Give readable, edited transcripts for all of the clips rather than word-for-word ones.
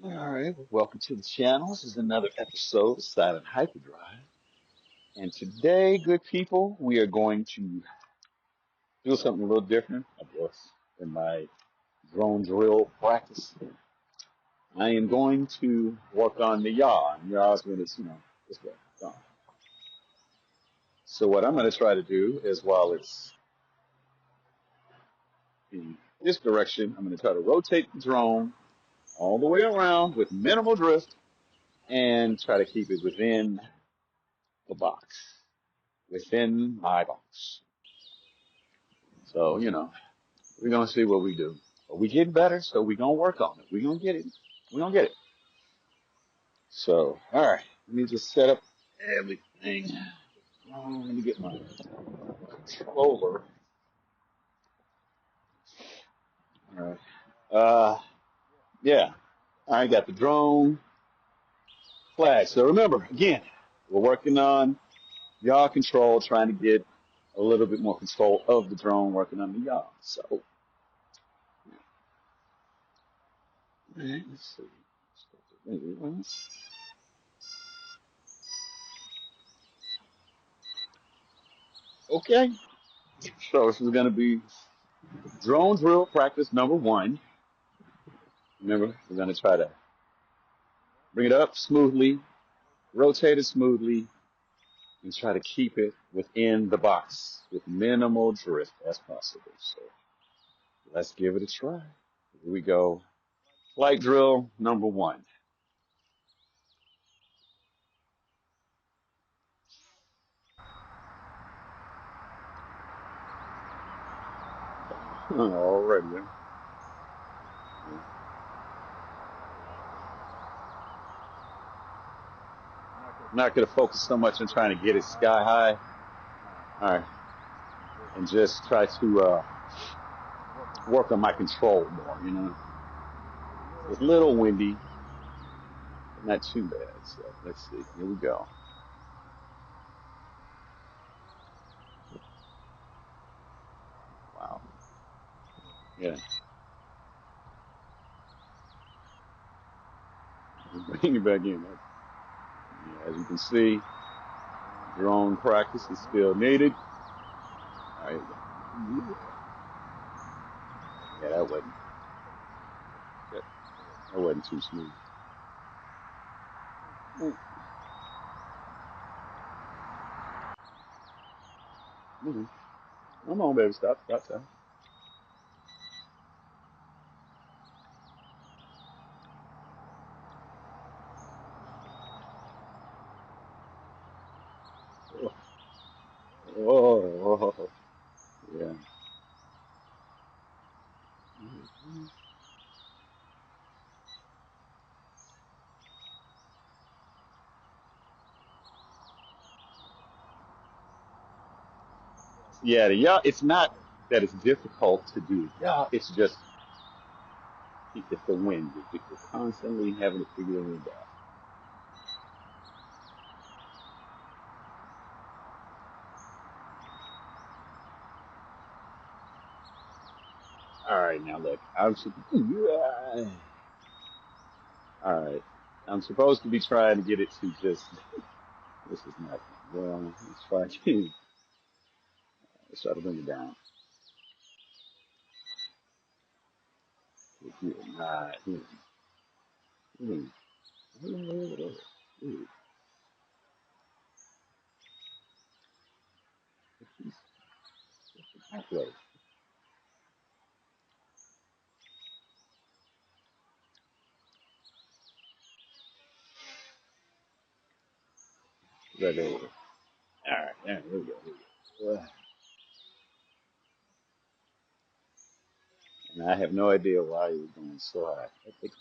All right, well, welcome to the channel. This is another episode of Silent Hyperdrive. And today, good people, we are going to do something a little different, I guess, in my drone drill practice. I am going to work on the yaw. And yaw is when it's, this way. Gone. So what I'm going to try to do is while it's in this direction, I'm going to try to rotate the drone all the way around with minimal drift and try to keep it within the box, within my box. So, we're going to see what we do. But we getting better, so we're going to work on it. We're going to get it. We're going to get it. So, all right. Let me just set up everything. Let me get my controller. All right. Yeah. I got the drone flag. So remember, again, we're working on yaw control, trying to get a little bit more control of the drone, working on the yaw. So, all right, let's see. Okay. So this is going to be drone drill practice number one. Remember, we're going to try to bring it up smoothly, rotate it smoothly, and try to keep it within the box with minimal drift as possible. So let's give it a try. Here we go. Flight drill number one. Alrighty. I'm not going to focus so much on trying to get it sky high. All right. And just try to work on my control more. It's a little windy, but not too bad. So let's see. Here we go. Wow. Yeah. Bring it back in. Yeah, as you can see, drone practice is still needed. All right. Yeah, that wasn't too smooth. Mm-hmm. Come on, baby. Stop. Oh, oh, yeah. Yeah. It's not that it's difficult to do. Yeah, it's just it's the wind. You're constantly having to figure the wind out. All right, now look. All right. I'm supposed to be trying to get it to just. This is not. Well, let's try. Let's try to bring it down. Nah, hmm, hmm, hmm. Right there. All right, there we go. Here we go. And I have no idea why you're going so high. I think,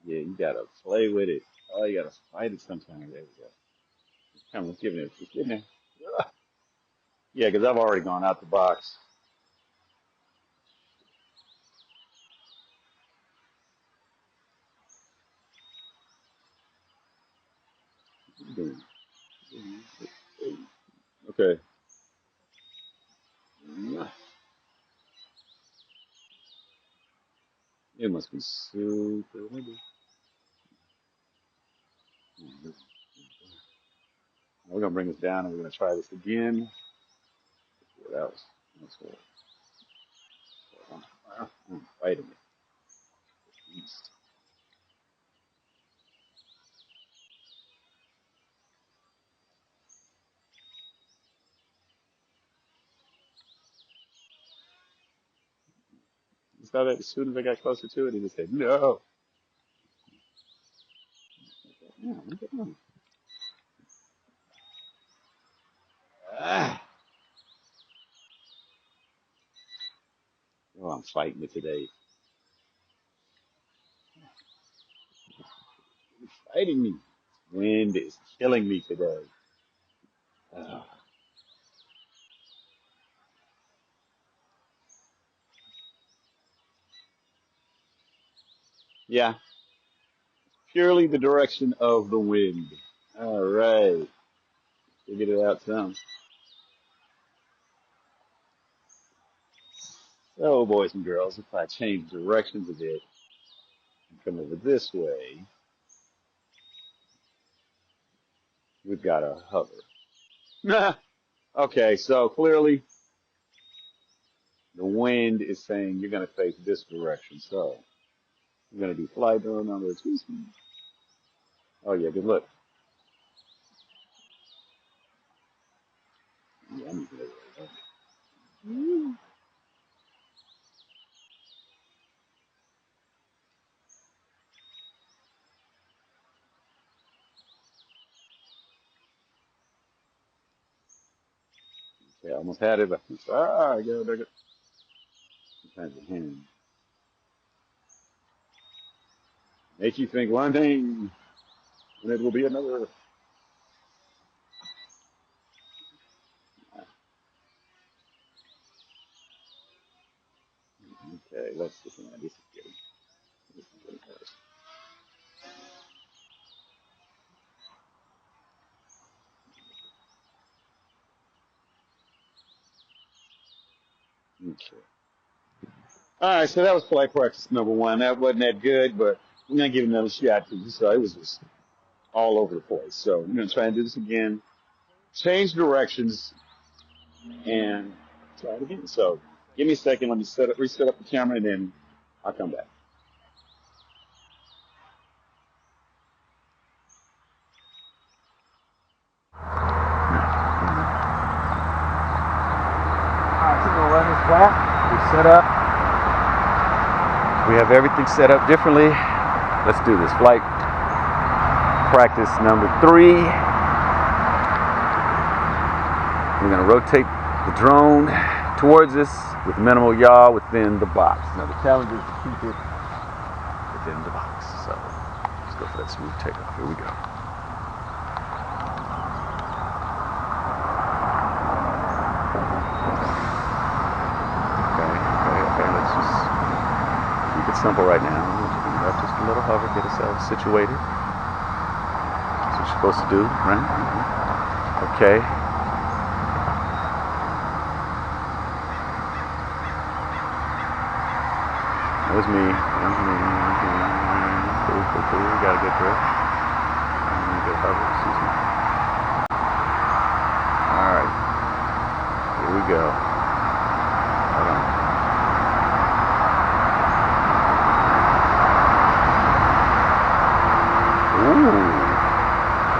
yeah, you gotta play with it. Oh, you gotta fight it sometimes. There we go. Come on, let's get in there. Let's get in there. Yeah, because I've already gone out the box. Okay. It must be super windy. We're gonna bring this down and we're gonna try this again. Yeah, that's what. Wait a minute. You saw that as soon as I got closer to it, he just said, no. Yeah, look at that. Ah. Oh, I'm fighting it today. It's fighting me. Wind is killing me today. Ah. Yeah, purely the direction of the wind. All right. Figured it out some. So, boys and girls, if I change directions a bit and come over this way, we've got a hover. Okay, so clearly the wind is saying you're going to face this direction. So we're going to do flight door number 2. Oh, yeah, good look. Yeah, I'm good. Okay, I almost had it. But I got it. Sometimes the hand make you think one thing, and it will be another. Okay, let's see. This is good. This is good first. Okay. All right, so that was flight practice number 1. That wasn't that good, but we're gonna give it another shot because you saw it was just all over the place. So we're gonna try and do this again. Change directions and try it again. So give me a second. Let me reset up the camera, and then I'll come back. All right, so we're gonna run this back. We set up. We have everything set up differently. Let's do this. Flight practice number 3. We're gonna rotate the drone towards us with minimal yaw within the box. Now the challenge is to keep it within the box. So let's go for that smooth takeoff. Here we go. Okay. Let's just keep it simple right now. We'll have just a little hover, get ourselves situated. That's what you're supposed to do, right? Okay. That was me. Cool. We got a good grip. Good hover, excuse me. Alright. Here we go. Hold on.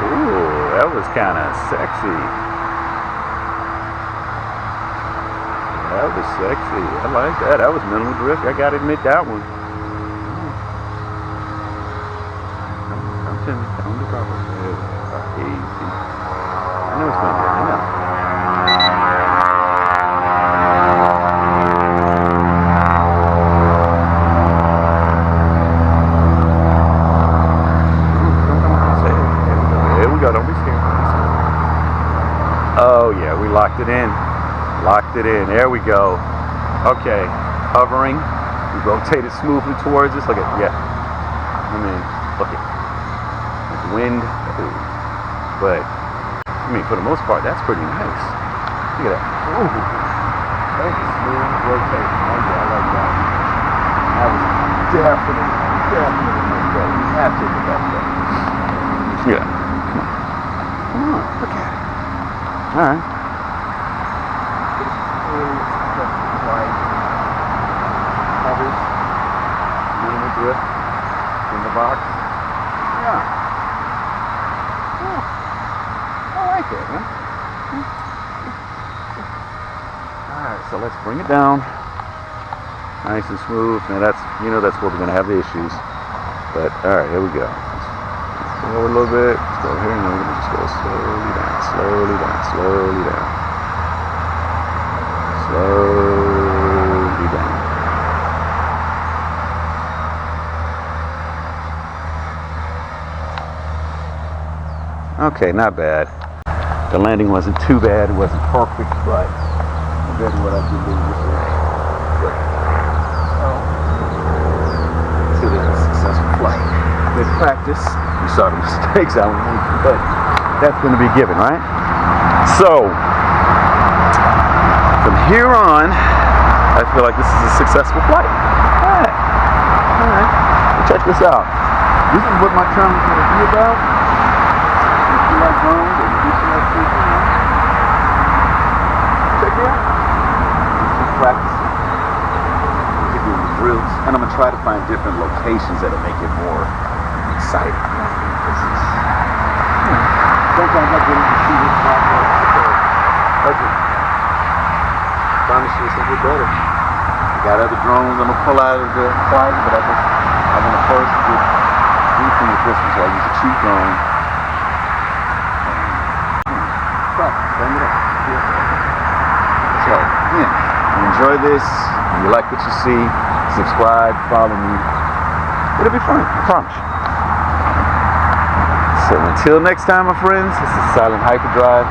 Ooh, that was kind of sexy. That was sexy. I like that. That was minimal drift. I gotta admit that one. Come to me. Come to cover. Easy. I know it's gonna be. I know. Here we go. Don't be scared. Oh yeah, we locked it in. Locked it in. There we go. Okay. Hovering. We rotate it smoothly towards us. Look at, yeah. I mean, look at the wind. Ooh. But, I mean, for the most part, that's pretty nice. Look at that. Ooh. That's a smooth rotation. Oh, yeah, I like that. That was Definitely much better. Absolutely much better. Yeah. Come on. Look at it. All right. White covers, minimal drift in the box. Yeah. Oh, I like it, man. Alright, so let's bring it down. Nice and smooth. Now that's where we're gonna have the issues. But alright, here we go. Let's go a little bit. Let's go here and then we're gonna just go slowly down, slowly down, slowly down. Slowly down. Okay, not bad. The landing wasn't too bad. It wasn't perfect, but compared to what I've been doing before. So this is a successful flight. Good practice. You saw the mistakes I was making, but that's going to be given, right? So from here on, I feel like this is a successful flight. All right. So check this out. This is what my channel is going to be about. If you like drones, or if you like people, check it out. Keep practicing. Keep doing the drills, and I'm gonna try to find different locations that'll make it more exciting. Sometimes I get into see this project. Okay. Promise you it's a bit better. I got other drones I'm gonna pull out of the flight, but I want to first get anything with this one, so I use a cheap drone. Bring it up. So, again, you enjoy this, you like what you see, subscribe, follow me. It'll be fun, I promise. So until next time, my friends, this is Silent Hyperdrive.